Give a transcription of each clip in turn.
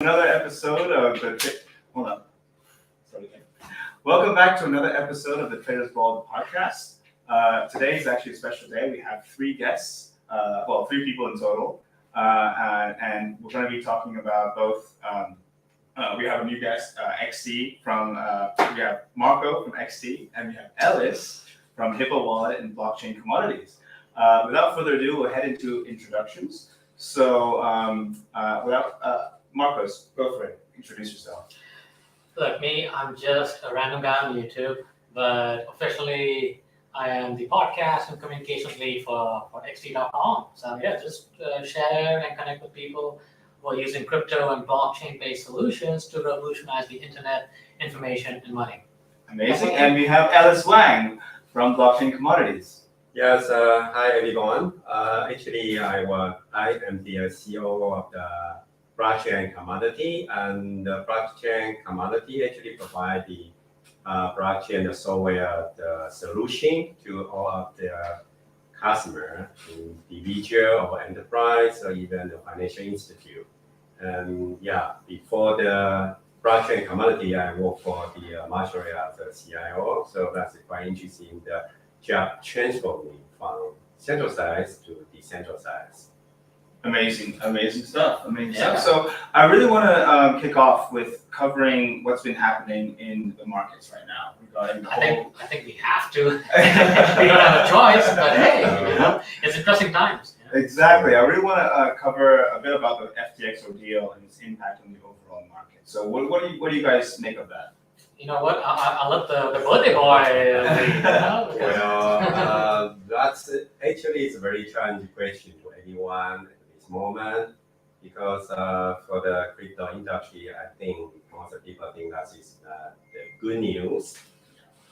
Another episode of the hold on. Sorry. Welcome back to another episode of the Traders Ball podcast. Today is actually a special day. We have three guests, three people in total, and we're going to be talking about both. We have a new guest, XT from. We have Marco from XT, and we have Ellis from Hippo Wallet and Blockchain Commodities. Without further ado, we'll head into introductions. So, Marcos, go for it. Introduce yourself. Look, me, I'm just a random guy on YouTube, but officially I am the podcast and communications lead for xt.com. So yeah, just share and connect with people who are using crypto and blockchain-based solutions to revolutionize the internet, information, and money. Amazing. And we have Alice Wang from Blockchain Commodities. Yes, hi everyone. Actually, I am the CEO of the blockchain commodity, and the blockchain commodity actually provide the blockchain software the solution to all of the customer, individual or enterprise or even the financial institute. And yeah, before the blockchain commodity, I work for the Marshall as a CIO, so that's quite interesting. The job transforming from centralized to decentralized. Amazing stuff. So I really want to kick off with covering what's been happening in the markets right now regarding the whole. I think we have to. We don't have a choice, but hey, it's interesting times. Exactly. I really want to cover a bit about the FTX ordeal and its impact on the overall market. So what do you guys make of that? You know what? I'll let the birthday boy. That's actually it's a very challenging question to anyone at this moment because for the crypto industry, I think most people think that is the good news.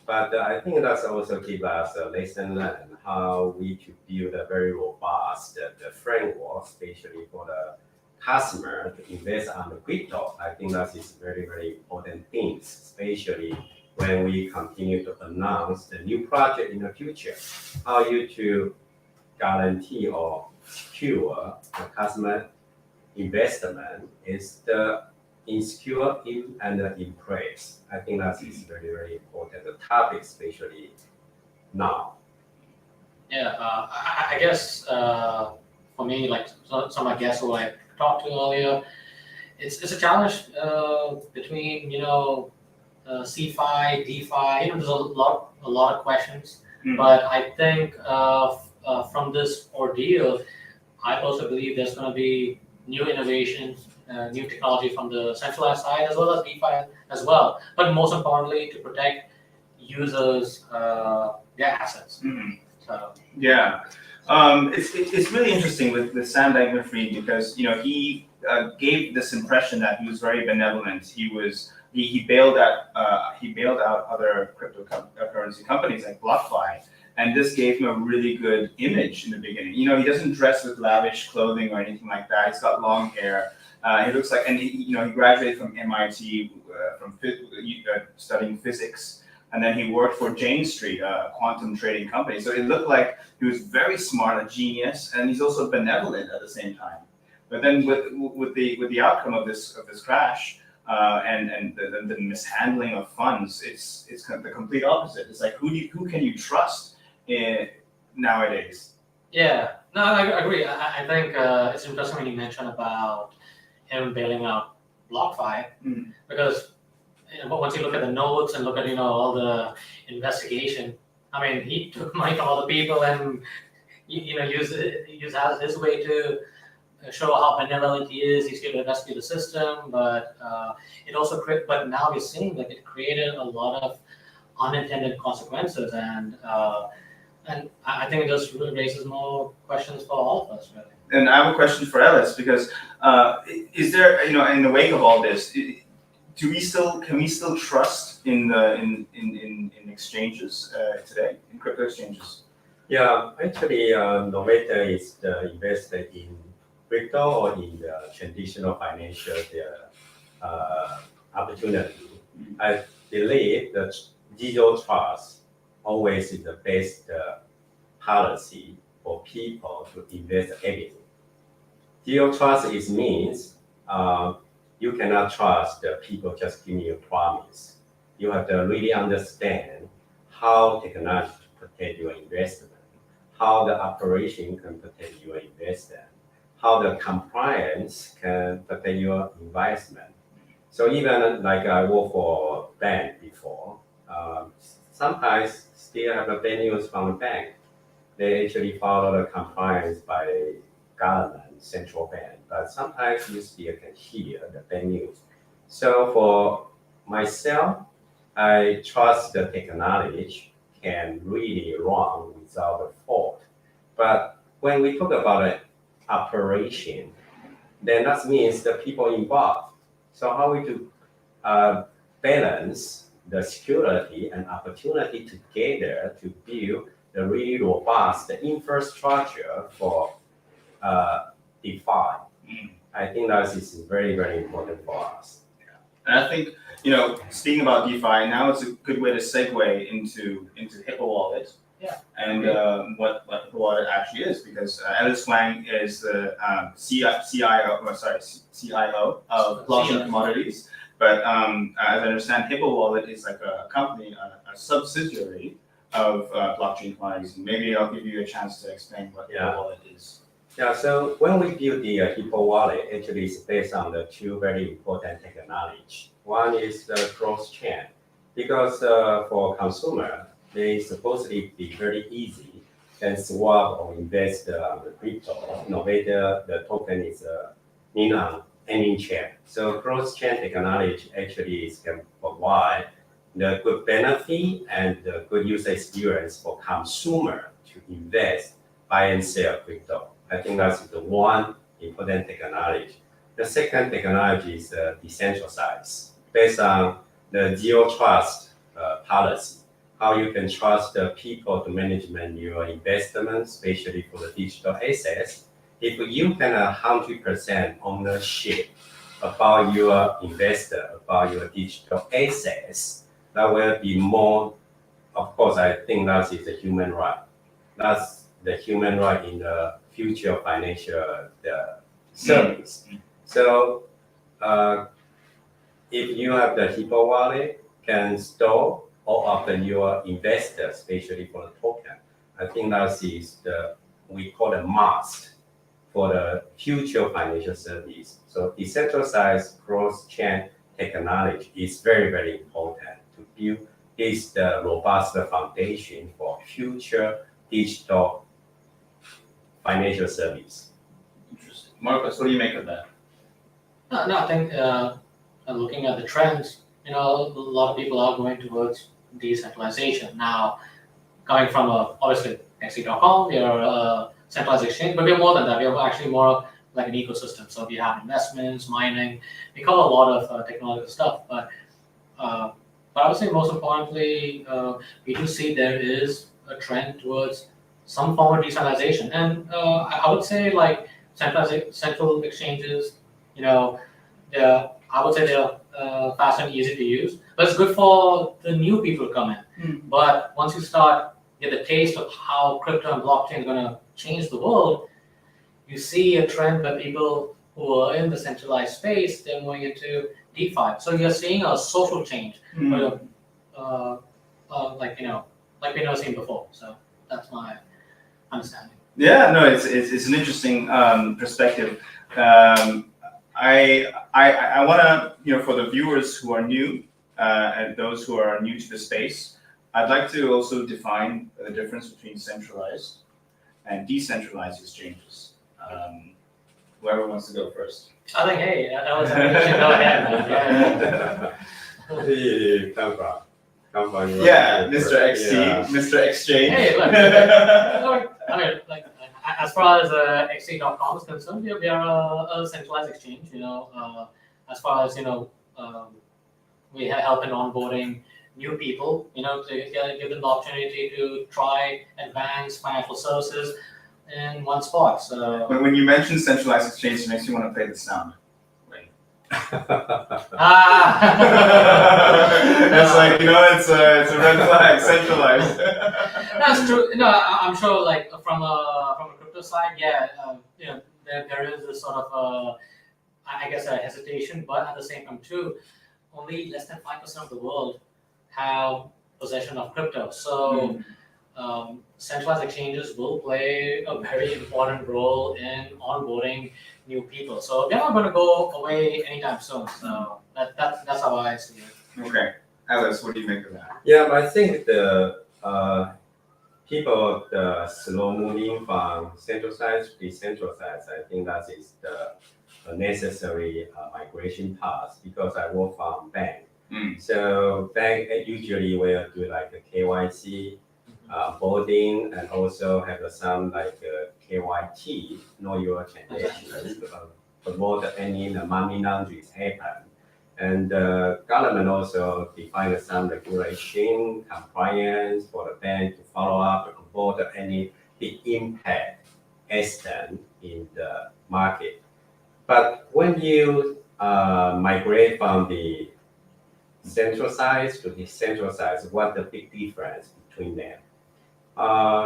But I think that's also give us a lesson learned how we to build a very robust the framework, especially for the customer to invest on the crypto. I think that is very, very important things, especially when we continue to announce the new project in the future. How you to guarantee or secure the customer investment is the insecure and in place. I think that is very, very important. The topic, especially now. Yeah, I guess for me, like some of my guests who I talked to earlier, it's a challenge between CFI, DeFi. There's a lot of questions, but I think from this ordeal, I also believe there's going to be new innovations, new technology from the centralized side as well as DeFi as well. But most importantly, to protect users' their assets. Mm-hmm. So yeah. It's really interesting with Sam Bankman-Fried because he gave this impression that he was very benevolent. He bailed out other cryptocurrency companies like BlockFi, and this gave him a really good image in the beginning. He doesn't dress with lavish clothing or anything like that. He's got long hair. He looks like, and he graduated from MIT studying physics. And then he worked for Jane Street, a quantum trading company. So it looked like he was very smart, a genius, and he's also benevolent at the same time. But then with the outcome of this crash and the mishandling of funds, it's the complete opposite. It's like who can you trust nowadays? Yeah, no, I agree. I think it's interesting when you mentioned about him bailing out BlockFi because. But once you look at the notes and look at all the investigation, I mean, he took money from other people and used as his way to show how benevolent he is. He's here to rescue the system, but it also But now we're seeing that it created a lot of unintended consequences, and I think it just raises more questions for all of us, really. And I have a question for Ellis because is there in the wake of all this. Can we still trust in exchanges today, in crypto exchanges? Yeah, actually, no matter it's the invested in crypto or in the traditional financial opportunity, I believe that zero trust always is the best policy for people to invest everything. Zero trust means you cannot trust the people just giving you a promise. You have to really understand how technology protect your investment, how the operation can protect your investment, how the compliance can protect your investment. So even like I worked for a bank before, sometimes still have a bad news from the bank. They actually follow the compliance by government, central bank, but sometimes you still can hear the bad news. So for myself, I trust the technology can really run without a fault. But when we talk about an operation, then that means the people involved. So how we do balance the security and opportunity together to build the really robust infrastructure for DeFi. I think that is very, very important for us. And I think, speaking about DeFi, now it's a good way to segue into Hippo Wallet. Yeah. And what Hippo Wallet actually is, because Alice Wang is the CIO of blockchain commodities. But as I understand, Hippo Wallet is like a company, a subsidiary of blockchain commodities. And maybe I'll give you a chance to explain what Hippo Wallet is. Yeah, so when we build the Hippo Wallet, actually it's based on the two very important technology. One is the cross-chain, because for consumer, they supposedly be very easy and swap or invest on the crypto, whether the token is on any chain. So cross-chain technology actually can provide the good benefit and the good user experience for consumer to invest, buy and sell crypto. I think that's the one important technology. The second technology is decentralized, based on the zero trust policy. How you can trust the people to manage your investments, especially for the digital assets. If you can 100% ownership about your investor, about your digital assets, that will be more. Of course, I think that is a human right. That's the human right in the future financial service. So if you have the Hippo wallet, can store all of your investors, especially for the token. I think that is we call it must for the future financial service. So decentralized cross-chain technology is very, very important to build this the robust foundation for future digital financial service. Interesting. Marcus, what do you make of that? No, I think looking at the trends, a lot of people are going towards decentralization. Now, coming from obviously XE.com, we are a centralized exchange, but we're more than that. We are actually more like an ecosystem. So we have investments, mining, we cover a lot of technological stuff. But I would say most importantly, we do see there is a trend towards some form of decentralization. And I would say like central exchanges, I would say they're fast and easy to use. But it's good for the new people to come in. But once you start get the taste of how crypto and blockchain is going to change the world, you see a trend where people who are in the centralized space, they're moving into DeFi. So you're seeing a social change, like we've never seen before. So that's my understanding. Yeah, no, it's an interesting perspective. I want to, for the viewers who are new and those who are new to the space, I'd like to also define the difference between centralized and decentralized exchanges. Whoever wants to go first. I think, hey, that was go ahead. Hey, come from. Yeah, Mr. XT, yeah. Mr. Exchange. Hey, look, I mean, like, as far as XE.com is concerned, we are a centralized exchange. As far as we help in onboarding new people. To give them the opportunity to try advanced financial services in one spot. So when you mention centralized exchange, it makes you want to play the sound. Wait. It's like it's a red flag. Centralized. That's true. I'm sure. Like from a crypto side, there is a sort of I guess, a hesitation, but at the same time too, only less than 5% of the world have possession of crypto. So centralized exchanges will play a very important role in onboarding new people. So they're not going to go away anytime soon. So that's how I see it. Okay, Alice, what do you make of that? Yeah, I think the people slow moving from centralized to decentralized. I think that is the necessary migration path because I work from bank. So bank usually will do like a KYC, boarding, and also have some like KYT, know your transactions, avoid any money laundering happen. And the government also defined some regulation, compliance for the bank to follow up, to avoid any big impact accident in the market. But when you migrate from the centralized to decentralized, what's the big difference between them?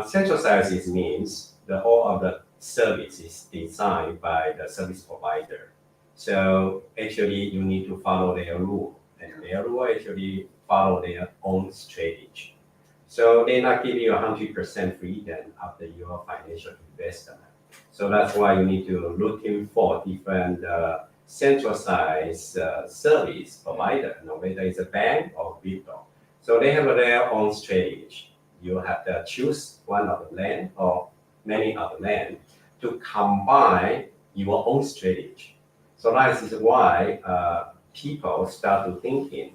Centralized means the whole of the service is designed by the service provider. So actually, you need to follow their rule, and their rule actually follow their own strategy. So they not give you 100% freedom after your financial investment. So that's why you need to looking for different centralized service provider, no whether it's a bank or crypto. So they have their own strategy. You have to choose one of the land or many of the land to combine your own strategy. So that is why people start to thinking,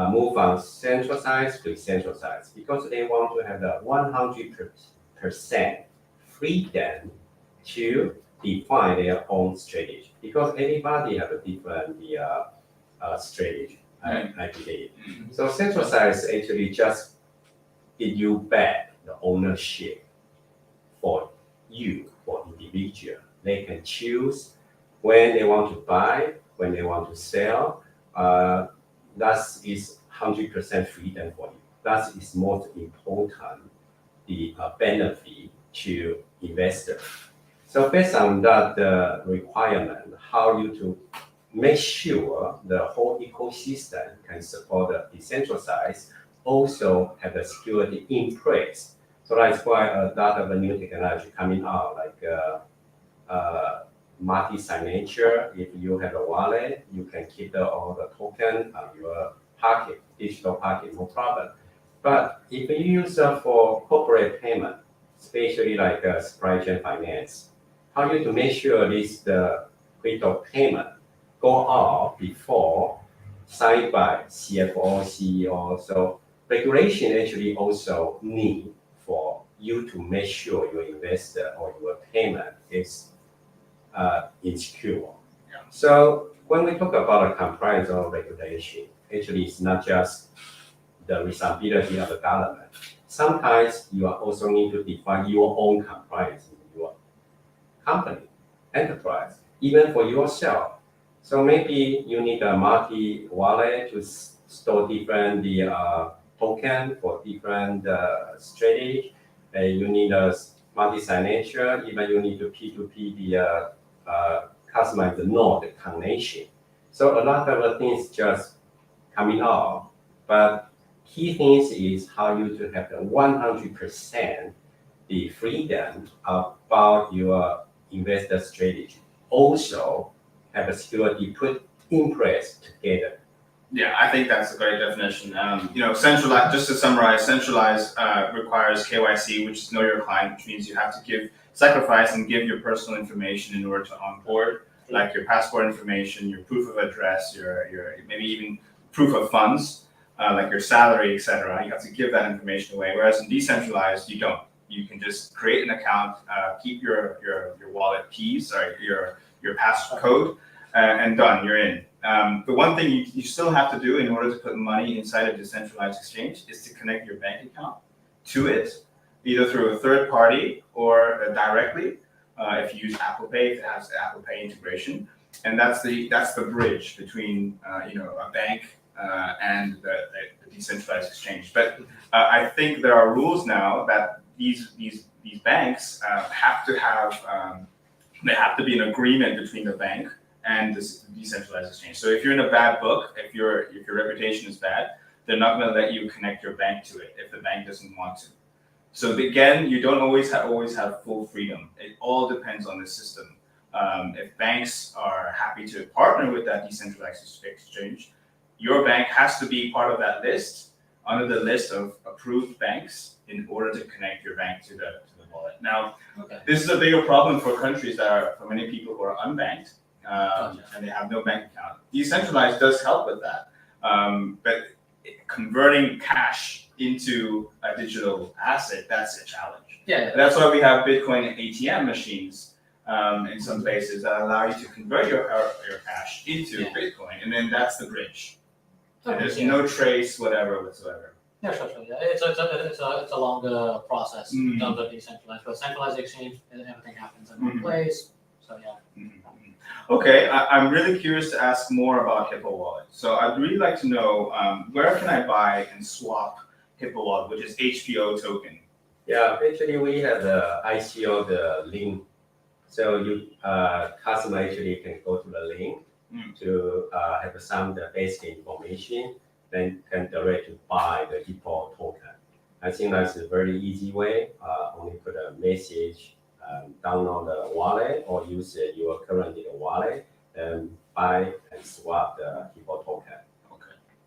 move from centralized to decentralized because they want to have the 100% freedom to define their own strategy because everybody have a different strategy, I believe. So centralized actually just give you back the ownership for you, for individual. They can choose when they want to buy, when they want to sell. That is 100% freedom for you. That is most important, the benefit to investor. So based on that requirement, how you to make sure the whole ecosystem can support the decentralized, also have the security in place. So that's why a lot of the new technology coming out, like multi-signature. If you have a wallet, you can keep all the token on your pocket, digital pocket, no problem. But if you use for corporate payment, especially like supply chain finance, how you to make sure this the crypto payment go out before signed by CFO, CEO. So regulation actually also need for you to make sure your investor or your payment is insecure. Yeah. So when we talk about a compliance or regulation, actually it's not just the responsibility of the government. Sometimes you also need to define your own compliance in your company, enterprise, even for yourself. So maybe you need a multi-wallet to store different token for different strategy. You need a multi-signature, even you need to P2P customize the node connection. So a lot of things just coming out, but key things is how you to have the 100% the freedom about your investor strategy. Also have a security put in place together. Yeah, I think that's a great definition. Centralized. Just to summarize, centralized requires KYC, which is know your client, which means you have to sacrifice and give your personal information in order to onboard, like your passport information, your proof of address, your maybe even proof of funds, like your salary, etc. You have to give that information away. Whereas in decentralized, you don't. You can just create an account, keep your wallet keys, your passcode, and done. You're in. The one thing you still have to do in order to put money inside a decentralized exchange is to connect your bank account to it, either through a third party or directly. If you use Apple Pay, if it has the Apple Pay integration, and that's the bridge between a bank and the decentralized exchange. But I think there are rules now that these banks have to have. There have to be an agreement between the bank and this decentralized exchange. So if you're in a bad book, if your reputation is bad, they're not going to let you connect your bank to it if the bank doesn't want to. So again, you don't always have full freedom. It all depends on the system. If banks are happy to partner with that decentralized exchange, your bank has to be part of that list, under the list of approved banks, in order to connect your bank to the wallet. Now, this is a bigger problem for countries for many people who are unbanked, and they have no bank account. Decentralized does help with that, but converting cash into a digital asset, that's a challenge. Yeah. That's why we have Bitcoin ATM machines in some places that allow you to convert your cash into Bitcoin, and then that's the bridge. And there's no trace, whatever. Yeah, sure. Yeah, it's a longer process in terms of decentralized. But centralized exchange, everything happens in one place. So yeah. Okay, I'm really curious to ask more about Hippo Wallet. So I'd really like to know where can I buy and swap Hippo Wallet, which is HPO token. Yeah, actually we have the ICO the link, so you customer actually can go to the link to have some the basic information, then can direct to buy the Hippo token. I think that's a very easy way. Only put a message, download the wallet, or use your current wallet, and buy and swap the Hippo token.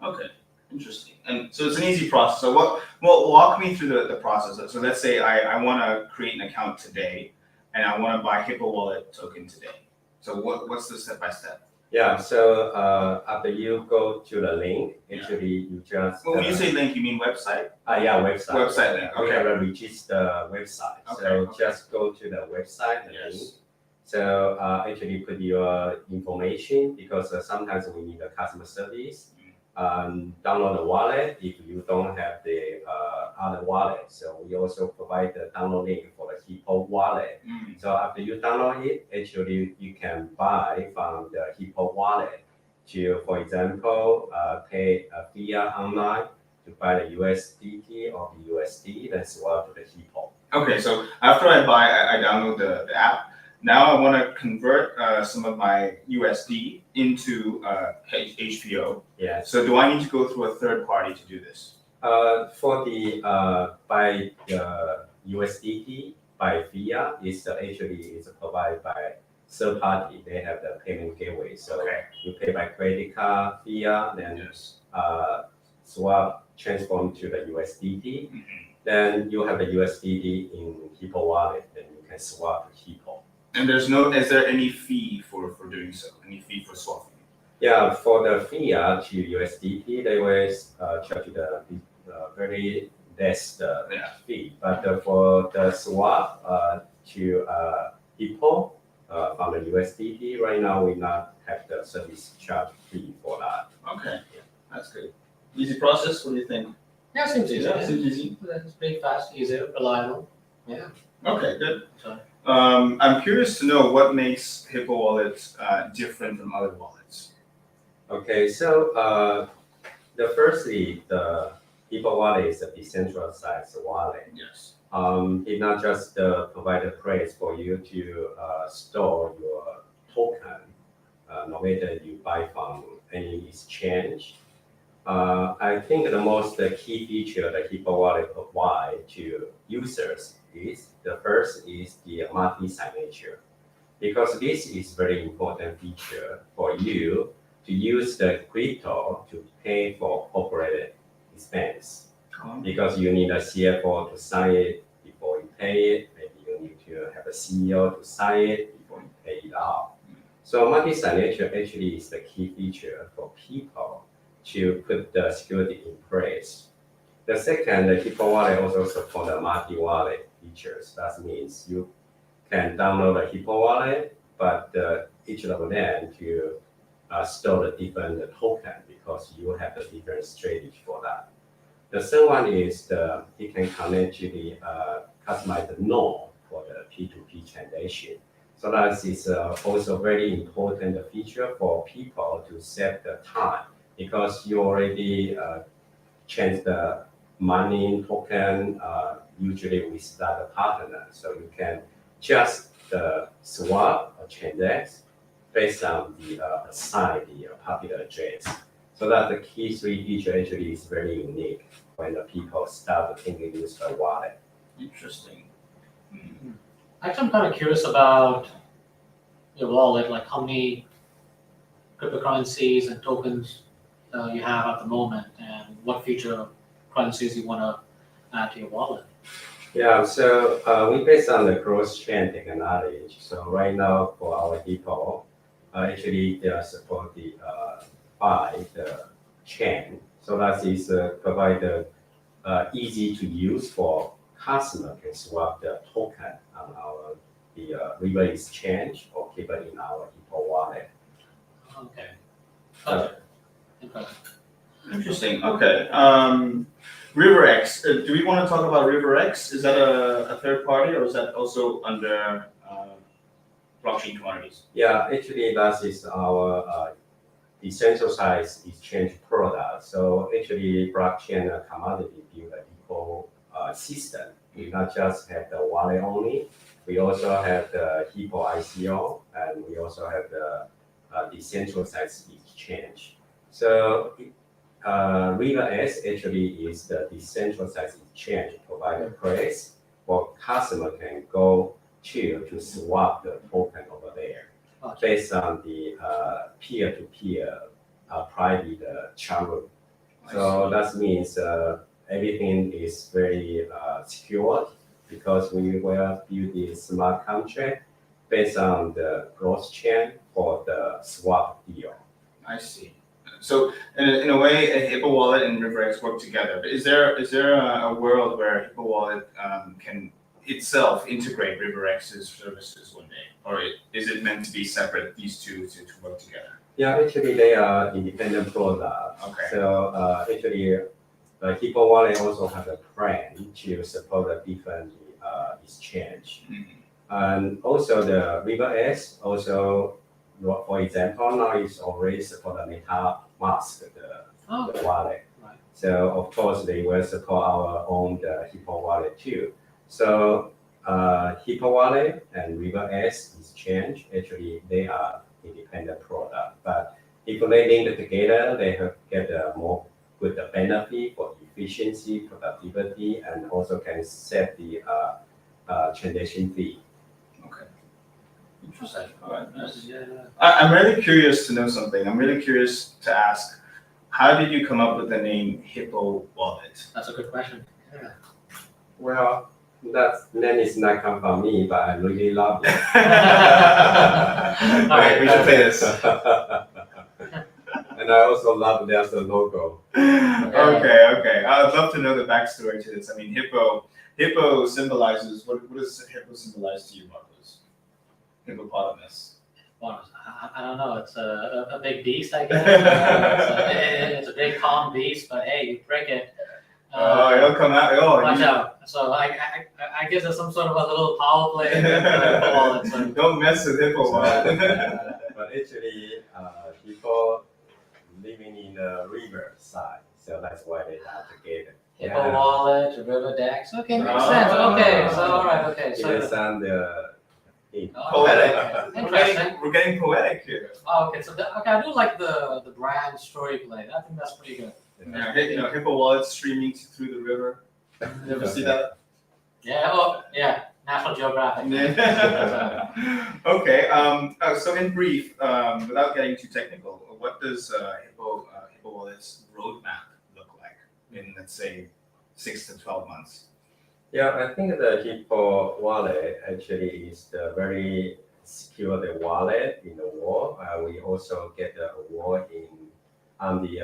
Okay, interesting. And so it's an easy process. So walk me through the process. So let's say I want to create an account today, and I want to buy Hippo Wallet token today. So what's the step by step? Yeah, so after you go to the link, actually you just. When you say link, you mean website? Yeah, website. Website link. Okay. We have a register website. So just go to the website and link. So actually put your information, because sometimes we need a customer service. Download the wallet if you don't have the other wallet. So we also provide the download link for the Hippo wallet. So after you download it, actually you can buy from the Hippo wallet to, for example, pay a fiat online to buy the USDT or the USD, then swap to the Hippo. Okay, so after I download the app. Now I want to convert some of my USD into HPO. Yes. So do I need to go through a third party to do this? For the by the USDT by fiat is actually provided by third party. They have the payment gateway. So you pay by credit card, fiat, then swap transform to the USDT. Then you have the USDT in Hippo wallet. Then you can swap to Hippo. And is there any fee for doing so? Any fee for swapping? Yeah, for the fiat to USDT, they will charge you the very less fee. But for the swap to Hippo from the USDT, right now we not have the service charge fee for that. Okay, that's good. Easy process. What do you think? Yeah, seems easy. Yeah, seems easy. It's pretty fast, easy, reliable. Yeah. Okay, good. Sorry. I'm curious to know what makes Hippo Wallet different from other wallets. Okay, so the firstly, the Hippo wallet is a decentralized wallet. Yes. It not just provide a place for you to store your token, no matter you buy from any exchange. I think the most key feature that Hippo wallet provide to users is the first is the multi-signature, because this is very important feature for you to use the crypto to pay for corporate expense, because you need a CFO to sign it before you pay it. Maybe you need to have a CEO to sign it before you pay it out. So multi-signature actually is the key feature for people to put the security in place. The second, the Hippo wallet also support the multi-wallet features. That means you can download the Hippo wallet, but each of them to store the different token, because you have a different strategy for that. The third one is it can connect to the customized node for the P2P transaction. So that is also very important feature for people to save the time, because you already change the money token usually with that partner. So you can just swap or transact based on the assign the popular address. So that the key three feature actually is very unique when the people start thinking use the wallet. Interesting. Actually, I'm kind of curious about your wallet, like how many cryptocurrencies and tokens you have at the moment, and what future currencies you want to add to your wallet. Yeah, so we based on the cross-chain technology. So right now for our Hippo, actually they are support the by the chain. So that is provide the easy to use for customer can swap the token on our the River exchange or keep it in our Hippo wallet. Okay. Gotcha. Okay. Interesting. Okay. RiverX. Do we want to talk about RiverX? Is that a third party, or is that also under blockchain commodities? Yeah, actually that is our decentralized exchange product. So actually blockchain commodity build a eco system. We not just have the wallet only, we also have the Hippo ICO, and we also have the decentralized exchange. So RiverX actually is the decentralized exchange provide a place for customer can go to swap the token over there based on the peer-to-peer private channel. So that means everything is very secure because we will build a smart contract based on the blockchain for the swap deal. I see. So in a way, a Hippo wallet and RiverX work together. But is there a world where Hippo wallet can itself integrate RiverX's services one day, or is it meant to be separate? These two to work together. Yeah, actually they are independent products. Okay. So actually, Hippo wallet also have a plan to support a different exchange. And also the RiverX also, for example, now is already support the MetaMask, the wallet. Right. So of course they will support our own Hippo wallet too. So Hippo wallet and RiverX exchange actually they are independent product, but if they link together, they have get a more good benefit for efficiency, productivity, and also can set the transaction fee. Okay. Interesting. All right. Nice. Yeah. I'm really curious to know something. I'm really curious to ask, how did you come up with the name Hippo Wallet? That's a good question. Yeah. Well, that name is not come from me, but I really love it. All right, we should play this. And I also love there's a logo. Okay. I'd love to know the backstory to this. I mean, Hippo symbolizes, what does Hippo symbolize to you, Marcos? Hippopotamus. Well, I don't know. It's a big beast, I guess. It's a big calm beast, but hey, you break it. It'll come out. Watch out. So I guess there's some sort of a little power play in the wallet. So. Don't mess with Hippo Wallet. But actually, people living in the river side, so that's why they are together. Hippo Wallet, River Dex. Okay, makes sense. Okay, so all right. Okay, so. It is on the Poetic. Interesting. We're getting poetic here. Oh, okay. So I do like the brand story play. I think that's pretty good. Yeah, Hippo Wallet streaming through the river. You ever see that? Yeah. Oh, yeah. National Geographic. Okay. So in brief, without getting too technical, what does Hippo Wallet's roadmap look like in, let's say, 6 to 12 months? Yeah, I think the Hippo wallet actually is the very secure wallet in the world. We also get the award on the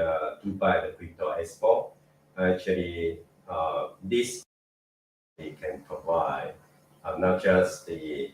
Dubai the Crypto Expo. Actually, this can provide not just the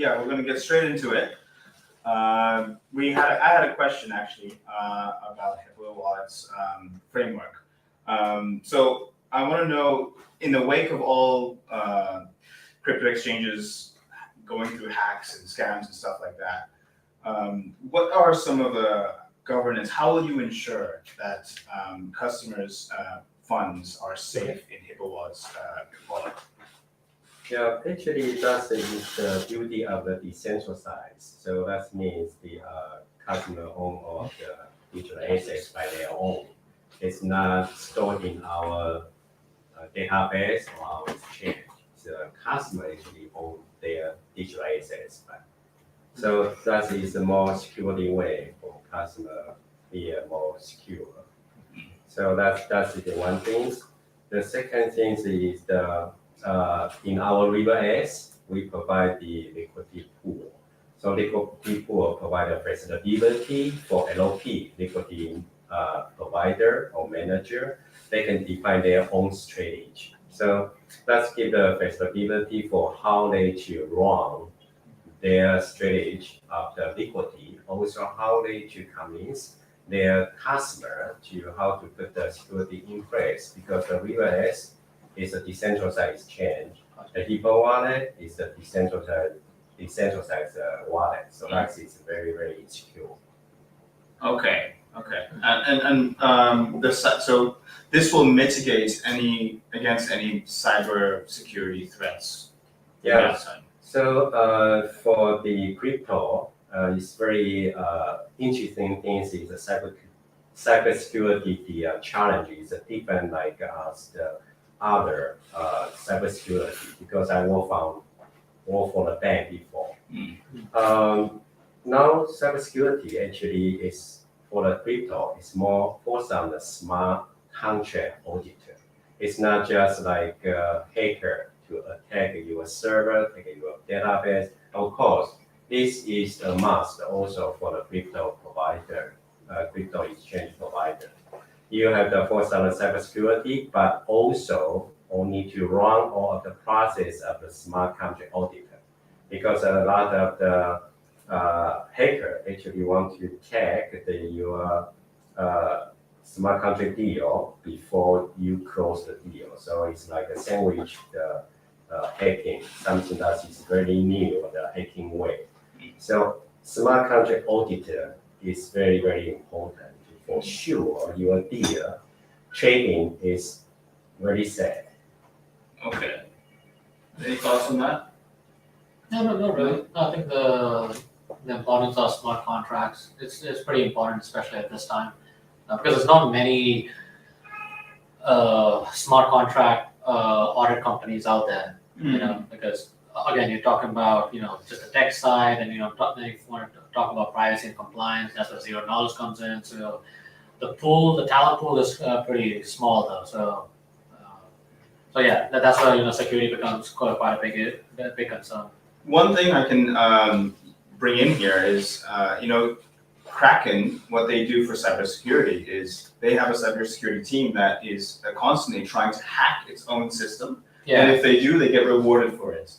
yeah, we're gonna get straight into it. I had a question actually about Hippo Wallet's framework. So I want to know, in the wake of all crypto exchanges going through hacks and scams and stuff like that, what are some of the governance? How will you ensure that customers' funds are safe in Hippo Wallet's wallet? Yeah, actually, that is the beauty of the decentralized. So that means the customer own all the digital assets by their own. It's not stored in our database or our exchange. The customer actually own their digital assets. Right? So that is the more security way for customer be more secure. So that's the one thing. The second thing is the in our River S, we provide the liquidity pool. So liquidity pool provide a flexibility for LOP, liquidity provider or manager. They can define their own strategy. So let's give the flexibility for how they to run their strategy of the liquidity, also how they to convince their customer to how to put the security in place, because the River S is a decentralized exchange. The Hippo wallet is a decentralized wallet, so that is very, very secure. Okay. So this will mitigate against any cyber security threats. Yeah. So for the crypto, it's very interesting things is the cyber security. The challenge is different like as the other cyber security, because I work for the bank before. Now cyber security actually is for the crypto. It's more focused on the smart contract auditor. It's not just like a hacker to attack your server, attack your database. Of course, this is a must also for the crypto provider, crypto exchange provider. You have the focus on the cybersecurity, but also only to run all of the process of the smart contract auditor, because a lot of the hacker actually want to check your smart contract deal before you close the deal. So it's like a sandwich the hacking, something that is very new, the hacking way. So smart contract auditor is very, very important. For sure, your deal trading is very safe. Okay. Any thoughts on that? No, really. I think the importance of smart contracts it's pretty important, especially at this time, because there's not many smart contract audit companies out there. You know, because again, you're talking about just the tech side, and if you want to talk about privacy and compliance, that's where zero knowledge comes in. So the talent pool is pretty small though. So yeah, that's why security becomes quite a big concern. One thing I can bring in here is Kraken. What they do for cybersecurity is they have a cybersecurity team that is constantly trying to hack its own system. Yeah. And if they do, they get rewarded for it.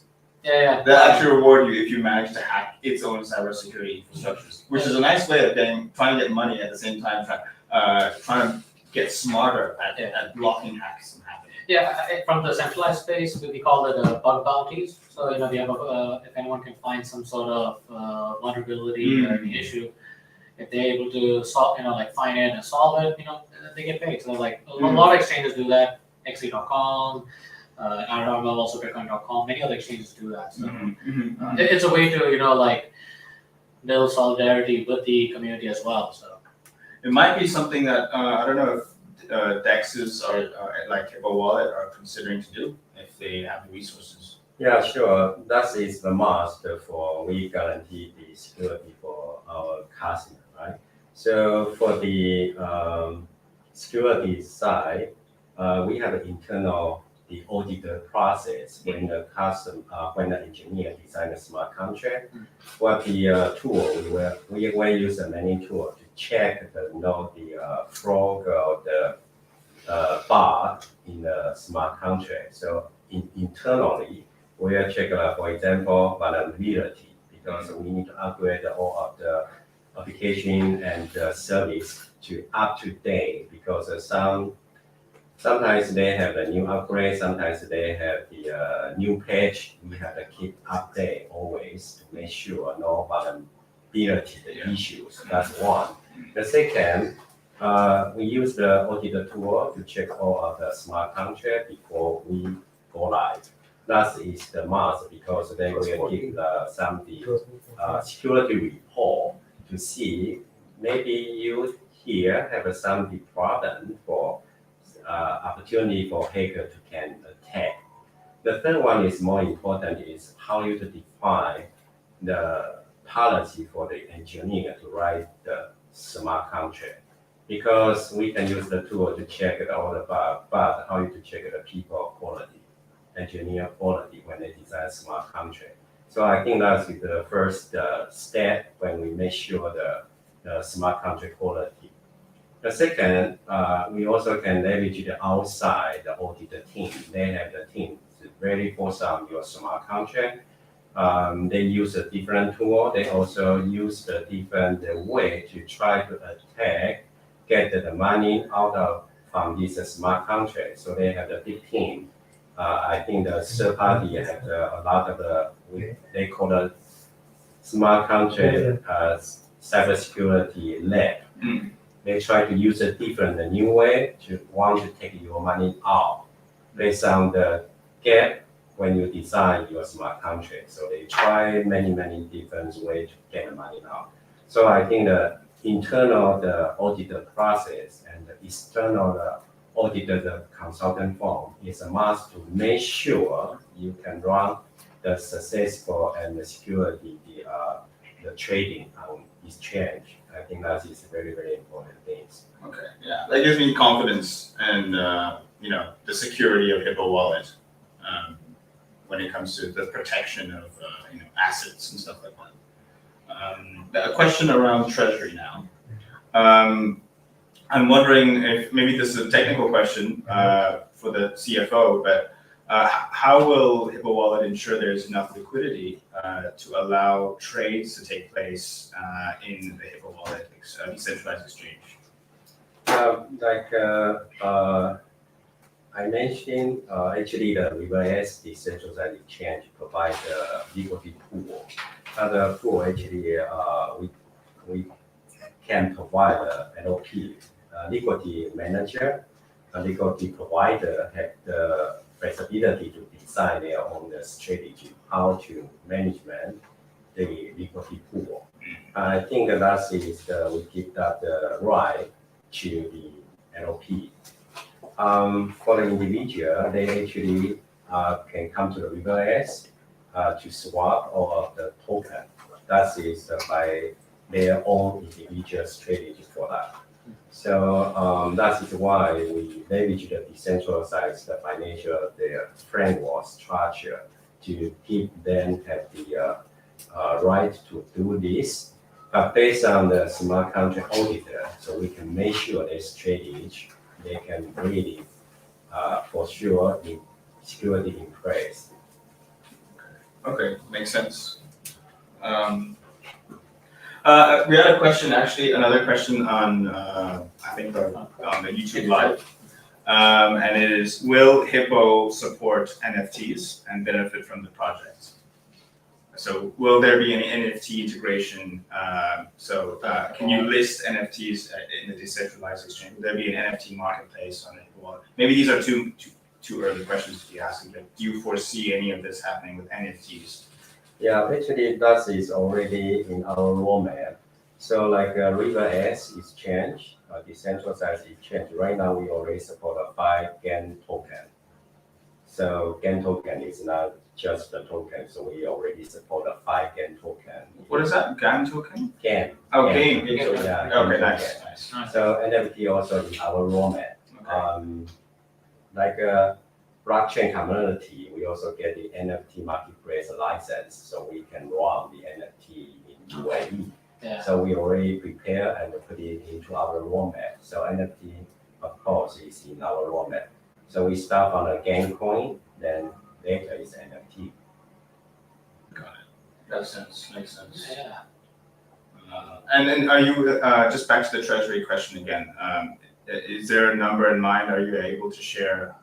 Yeah. They'll actually reward you if you manage to hack its own cybersecurity infrastructures, which is a nice way of trying to get money at the same time, trying to get smarter at blocking hacks from happening. Yeah, from the centralized space, we call it bug bounties. So if you have if anyone can find some sort of vulnerability or any issue, if they're able to solve, find it and solve it, they get paid. So like a lot of exchanges do that. XE.com. I don't know, also Bitcoin.com. Many other exchanges do that. So it's a way to build solidarity with the community as well. So it might be something that I don't know if DEXs or like Hippo Wallet are considering to do if they have the resources. Yeah, sure. That is the must for we guarantee the security for our customer, right? So for the security side, we have an internal the auditor process when the engineer design a smart contract. What the tool we will use a many tool to check the frog or the bug in the smart contract. So internally we will check for example vulnerability because we need to upgrade all of the application and service to up to date because sometimes they have a new upgrade, sometimes they have the new patch. We have to keep update always to make sure no vulnerability issues. That's one. The second, we use the audit tool to check all of the smart contract before we go live. That is the must because they will give some security report to see maybe you here have some problem for opportunity for hacker to can attack. The third one is more important is how you to define the policy for the engineer to write the smart contract. Because we can use the tool to check it all about, but how you to check the people quality, engineer quality when they design smart contract. So I think that's the first step when we make sure the smart contract quality. The second, we also can leverage the outside the audit team. They have the team very focused on your smart contract. They use a different tool. They also use the different way to try to attack, get the money out of from this smart contract. So they have a big team. I think the third party have a lot of they call the smart contract cybersecurity lab. They try to use a different, a new way to want to take your money out based on the gap when you design your smart contract. So they try many different ways to get the money out. So I think the internal the auditor process and the external auditor the consultant firm is a must to make sure you can run the successful and the security the trading on exchange. I think that is very important things. Okay, yeah, that gives me confidence and the security of Hippo Wallet when it comes to the protection of assets and stuff like that. A question around treasury now. I'm wondering if maybe this is a technical question for the CFO, but how will Hippo Wallet ensure there's enough liquidity to allow trades to take place in the Hippo Wallet decentralized exchange? I mentioned, actually the reverse decentralized exchange provides a liquidity pool. The pool actually we can provide an LP, liquidity manager, a liquidity provider have the flexibility to design their own strategy, how to management the liquidity pool. I think that is we give that the right to the LP. For the individual, they actually can come to the reverse to swap all of the token. That is by their own individual strategy for that. So that is why we leverage the decentralized financial their framework structure to give them have the right to do this, but based on the smart contract auditor, so we can make sure their strategy they can really for sure in security in place. Okay, makes sense. We had a question, actually, another question on, I think, on the YouTube Live. And it is, will Hippo support NFTs and benefit from the project? So will there be any NFT integration? Can you list NFTs in the decentralized exchange? Will there be an NFT marketplace on the Hippo Wallet? Maybe these are too early questions to be asking, but do you foresee any of this happening with NFTs? Yeah, actually that is already in our roadmap. So like RiverS exchange, decentralized exchange, right now we already support a 5 GAN token. So GAN token is not just the token, so we already support a 5 GAN token. What is that? GAN token? GAN. Oh, GAN. GAN. Yeah, okay, GAN nice. So NFT also in our roadmap. Okay. Like blockchain community, we also get the NFT marketplace license, so we can run the NFT in UAE. Yeah. So we already prepare and put it into our roadmap. So NFT, of course, is in our roadmap. So we start on a GAN coin, then later is NFT. Got Makes sense. Makes sense. Yeah. And then are you, just back to the treasury question again, is there a number in mind? Are you able to share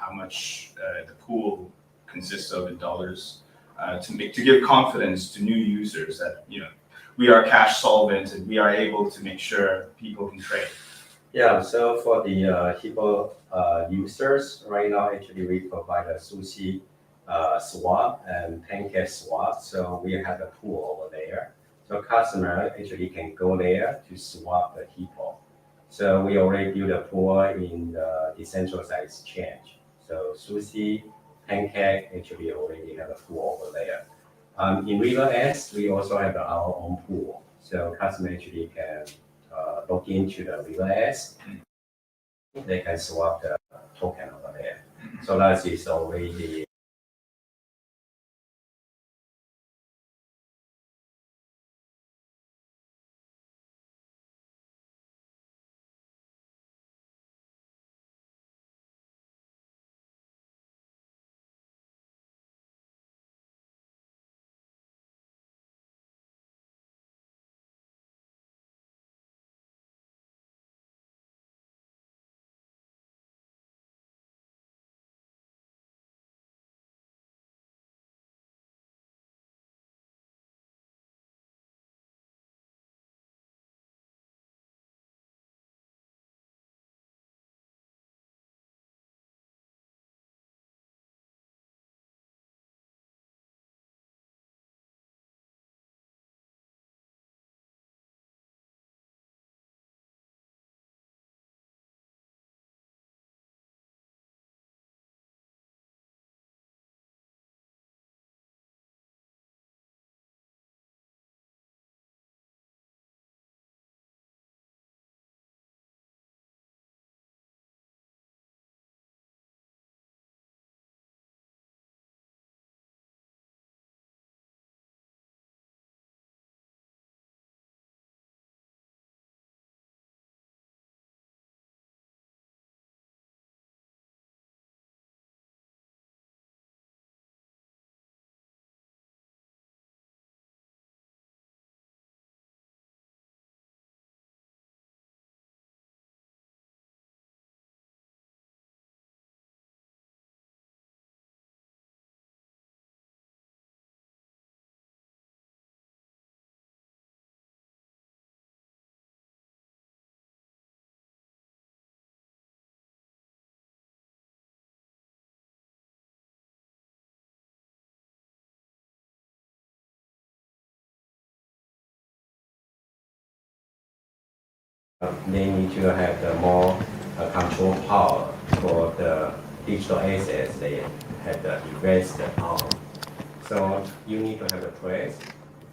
how much the pool consists of in dollars to give confidence to new users that, we are cash solvent and we are able to make sure people can trade? Yeah, so for the Hippo users, right now actually we provide a sushi swap and pancake swap. So we have a pool over there. So customer actually can go there to swap the Hippo. So we already built a pool in the decentralized exchange. So sushi, pancake actually already have a pool over there. In River S, we also have our own pool. So customer actually can log into the River S. They can swap the token over there. So that is already they need to have the more control power for the digital assets they have the invest on. So you need to have a place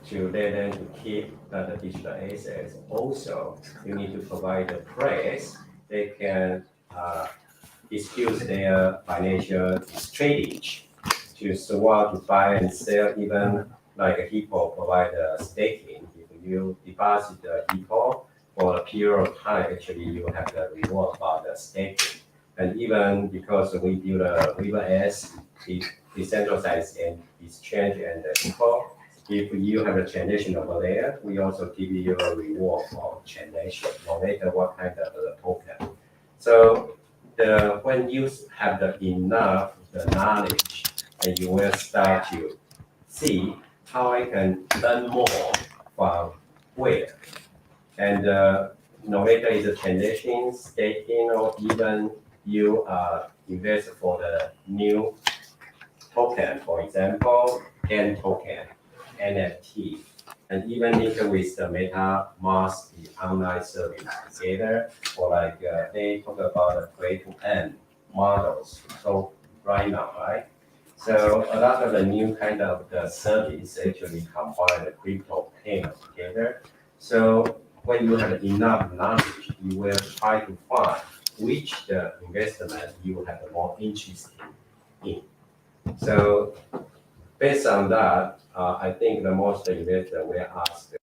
to let them to keep the digital assets. Also, you need to provide a place they can dispute their financial strategy to swap, to buy and sell, even like a Hippo provide staking. If you deposit the Hippo for a period of time, actually you have the reward about the staking. And even because we build a River S, the decentralized and exchange and the Hippo, if you have a transaction over there, we also give you a reward for transaction, no matter what kind of token. So when you have enough the knowledge, and you will start to see how I can learn more from where. And no matter it's a transaction, staking, or even you invest for the new token, for example, N token, NFT, and even link with the MetaMask, the online service together, or like they talk about the play to earn models. So right now, right? So a lot of the new kind of the service actually combine the crypto payment together. So when you have enough knowledge, you will try to find which the investment you have more interest in. So based on that, I think the most investor will ask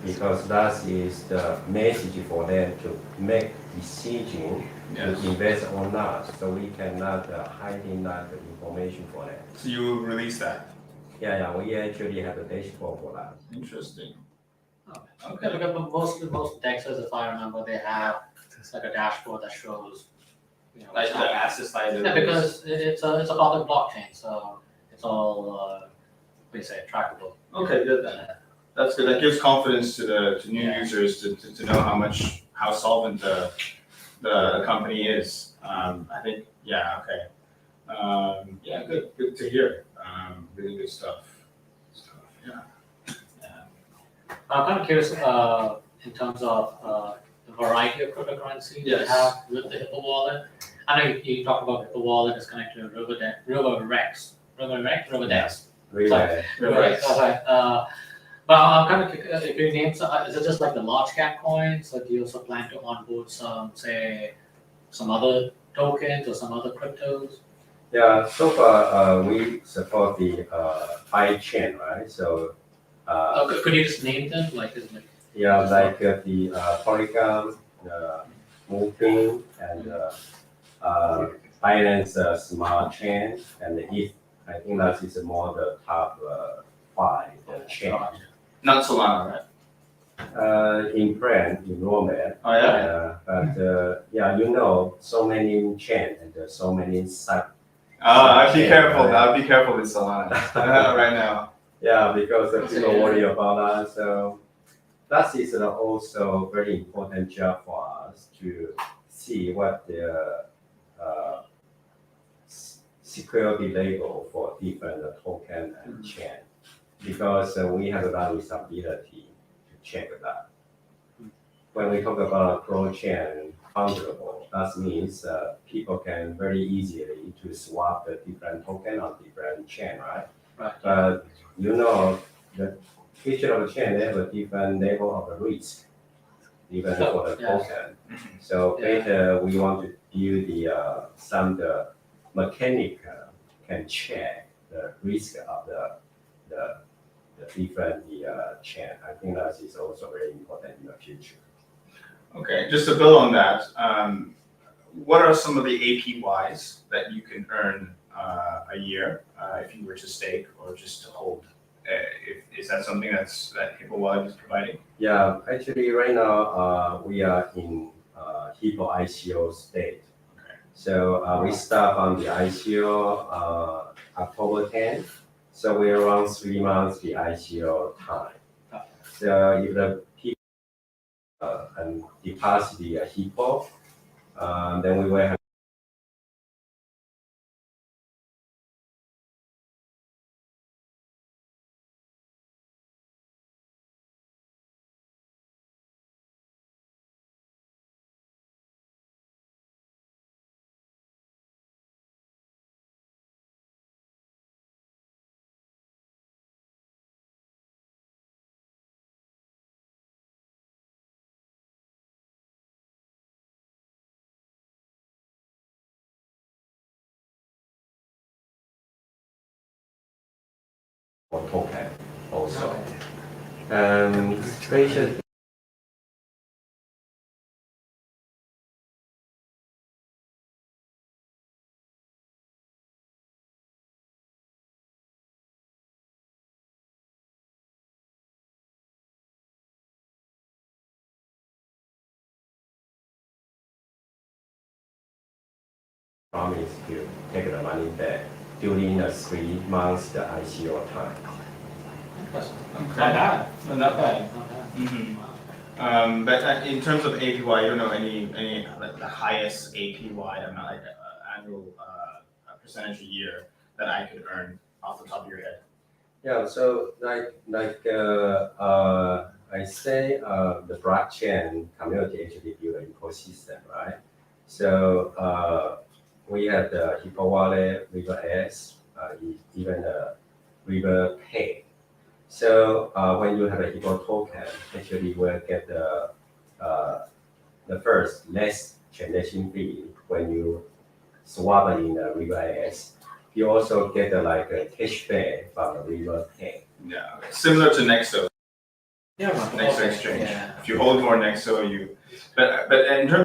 if because that is the message for them to make decision Yes. to invest or not. So we cannot hiding that information for them. So you will release that. Yeah, we actually have a dashboard for that. Interesting. Yeah, Okay. because most Dexters, if I remember, they have like a dashboard that shows, Like the assets liabilities. Yeah, because it's a public blockchain, so it's all what do you say, trackable. Okay, good then. That's good. That gives confidence to new Yeah. users to know how solvent the company is. I think okay. Yeah, good to hear. Really good stuff. Yeah. I'm kind of curious in terms of the variety of cryptocurrency you Yes. have with the Hippo wallet. I know you talked about Hippo wallet is connected to RiverDex. Really, Right. But I'm kind of curious, if you name some, is it just like the large cap coins, or do you also plan to onboard some other tokens or some other cryptos? yeah. So far, we support the chain, right? So. Could you just name them? Like, is it Yeah, like the Polygon, Moving, and Binance Smart Chain, and ETH. I think that is more the top 5 chain. Not Solana, right? In brand, in Roman. Oh yeah. But so many chain and so many sub. I'd be careful. I'd be careful with Solana right now. Yeah, because people worry about that. So that is also very important job for us to see what the security label for different token and chain, because we have that responsibility to check that. When we talk about cross-chain fungible, that means people can very easily to swap the different token on different chain, right? Right. But the feature of the chain, they have a different level of the risk, even for the token. So later we want to build the mechanic can check the risk of the different chain. I think that is also very important in the future. Okay, just to build on that, what are some of the APYs that you can earn a year if you were to stake or just to hold? Is that something that Hippo Wallet is providing? Yeah, actually right now we are in Hippo ICO state. Okay. So we start on the ICO October 10th. So we're around 3 months the ICO time. So if the people and deposit the Hippo, then we will have token also. Special promise to take the money back during the 3 months the ICO time. Not bad. Not bad. Not bad. Mm-hmm. But in terms of APY, you don't know any like the highest APY, I'm not like annual percentage a year that I could earn off the top of your head. Yeah, so I say the blockchain community actually build an ecosystem, right? So we have the Hippo Wallet, RiverX, even River Pay. So when you have a Hippo token, actually you will get the first less transaction fee when you swap in the RiverX. You also get like a cashback from the River Pay. Yeah, similar to Nexo. Nexo Okay, exchange. yeah. If you hold more Nexo, you. But in terms.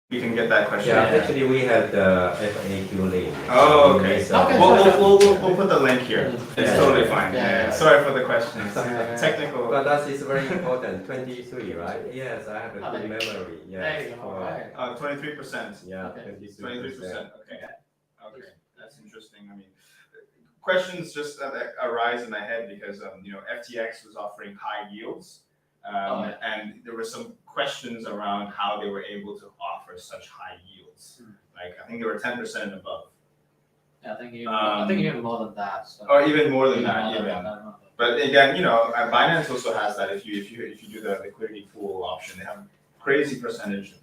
You can get that question. Yeah, actually we have the FAQ link. Oh, okay. Okay, We'll put the link here. It's Yeah. totally fine. Yeah. Sorry for the questions. Yeah. Technical. But that is very important. 23, right? Yes, I have a good Okay. memory. There Yes. you go. for- Alright. 23%. Yeah, Okay. 23%. Okay. Okay. That's interesting. I mean, questions just arise in my head because FTX was offering high yields, and there were some questions around how they were able to offer such high yields. Like I think they were 10% and above. Yeah, I think even more than that. So. Or even more than Even that, more than even. that, I don't know. But again, Binance also has that. If you do the liquidity pool option, they have crazy percentage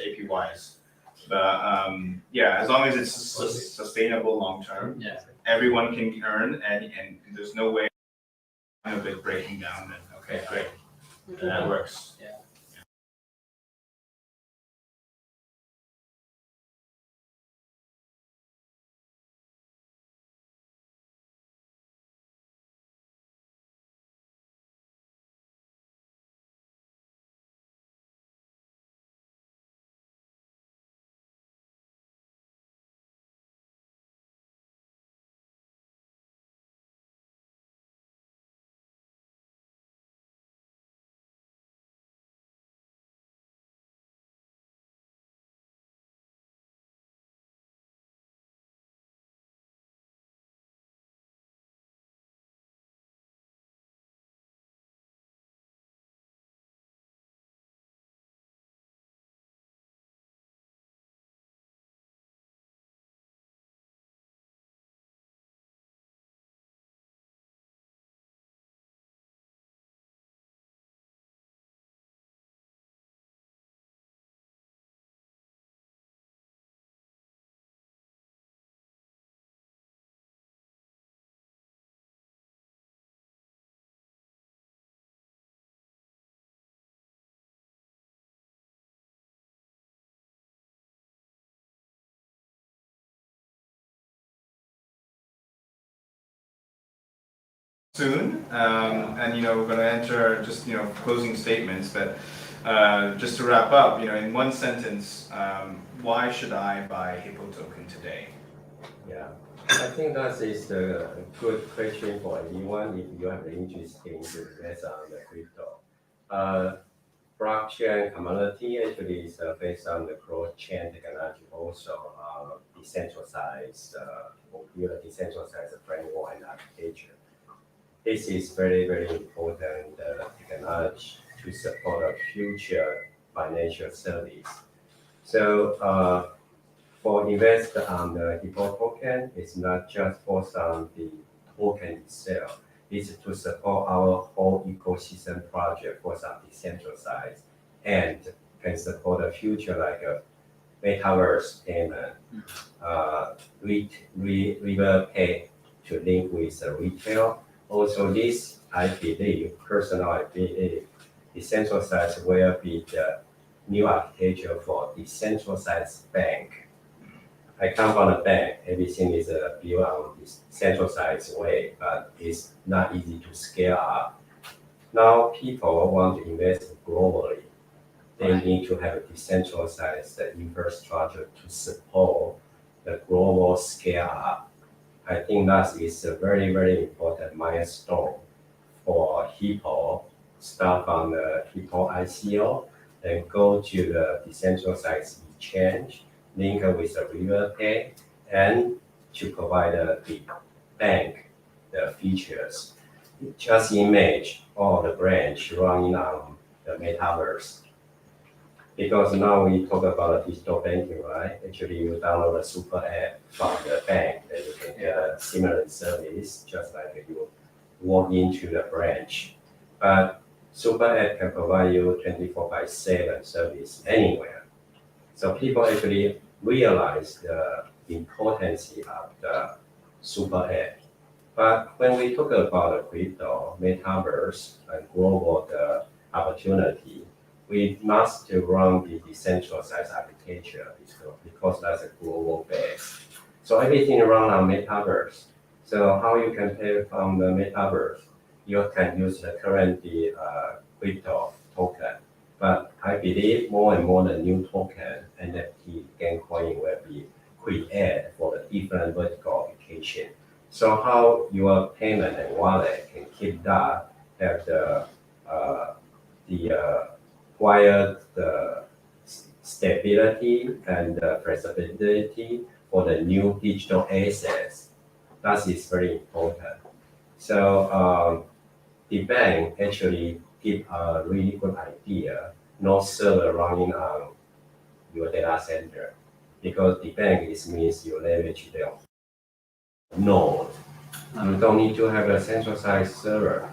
APYs. But as long as it's sustainable long term, Yeah. everyone can earn, and there's no way of it breaking down. Then okay, great, that works. Yeah. Soon, and we're going to enter just closing statements, but just to wrap up, in one sentence, why should I buy Hippo token today? Yeah, I think that is a good question for anyone if you have interest in invest on the crypto. Blockchain community actually is based on the cross-chain technology, also decentralized, decentralized framework and architecture. This is very, very important technology to support a future financial service. So for invest on the Hippo token, it's not just focused on the token itself. It's to support our whole ecosystem project for some decentralized and can support the future like a metaverse payment, river pay to link with retail. Also, this I believe, personally, I believe, decentralized will be the new architecture for decentralized bank. I come from a bank, everything is built on this centralized way, but it's not easy to scale up. Now people want to invest globally. They need to have a decentralized infrastructure to support the global scale up. I think that is a very, very important milestone for Hippo. Start from the Hippo ICO, then go to the decentralized exchange, link with the river pay, and to provide the bank the features. Just image all the branch running on the metaverse. Because now we talk about digital banking, right? Actually, you download a super app from the bank that you can get a similar service, just like you walk into the branch. But Super app can provide you 24/7 service anywhere. So people actually realize the importance of the super app. But when we talk about the crypto, metaverse, and global the opportunity, we must run the decentralized architecture because that's a global base. So everything run on metaverse. So how you can pay from the metaverse? You can use the current crypto token. But I believe more and more the new token, NFT, Gamecoin will be created for the different vertical application. So how your payment and wallet can keep that have the required the stability and the flexibility for the new digital assets. That is very important. So the bank actually give a really good idea, no server running on your data center, because the bank means you leverage the node. You don't need to have a centralized server.